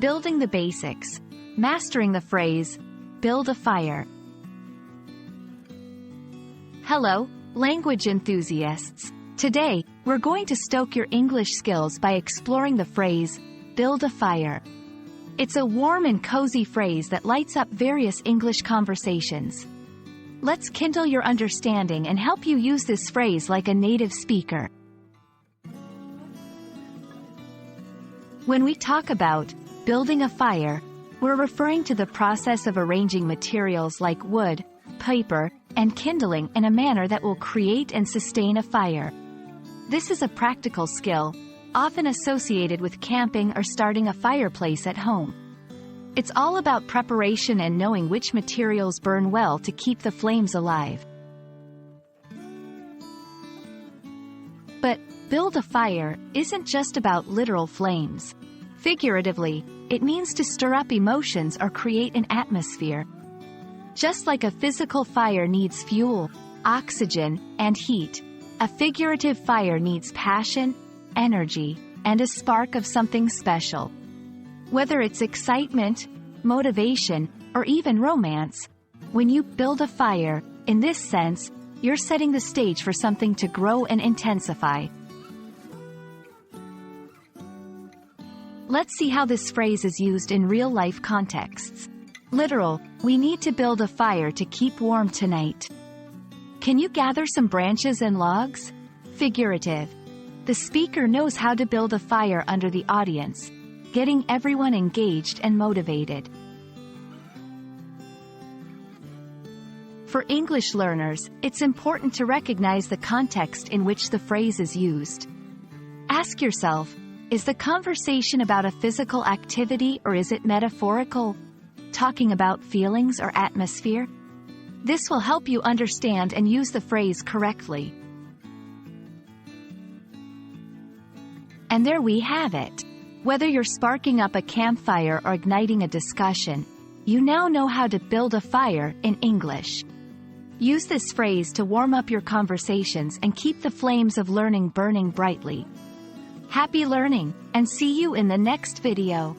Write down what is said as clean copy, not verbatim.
Building the basics. Mastering the phrase, build a fire. Hello, language enthusiasts. Today, we're going to stoke your English skills by exploring the phrase, build a fire. It's a warm and cozy phrase that lights up various English conversations. Let's kindle your understanding and help you use this phrase like a native speaker. When we talk about building a fire, we're referring to the process of arranging materials like wood, paper, and kindling in a manner that will create and sustain a fire. This is a practical skill, often associated with camping or starting a fireplace at home. It's all about preparation and knowing which materials burn well to keep the flames alive. But build a fire isn't just about literal flames. Figuratively, it means to stir up emotions or create an atmosphere. Just like a physical fire needs fuel, oxygen, and heat, a figurative fire needs passion, energy, and a spark of something special. Whether it's excitement, motivation, or even romance, when you build a fire, in this sense, you're setting the stage for something to grow and intensify. Let's see how this phrase is used in real-life contexts. Literal, we need to build a fire to keep warm tonight. Can you gather some branches and logs? Figurative. The speaker knows how to build a fire under the audience, getting everyone engaged and motivated. For English learners, it's important to recognize the context in which the phrase is used. Ask yourself, is the conversation about a physical activity or is it metaphorical? Talking about feelings or atmosphere? This will help you understand and use the phrase correctly. And there we have it. Whether you're sparking up a campfire or igniting a discussion, you now know how to build a fire in English. Use this phrase to warm up your conversations and keep the flames of learning burning brightly. Happy learning, and see you in the next video.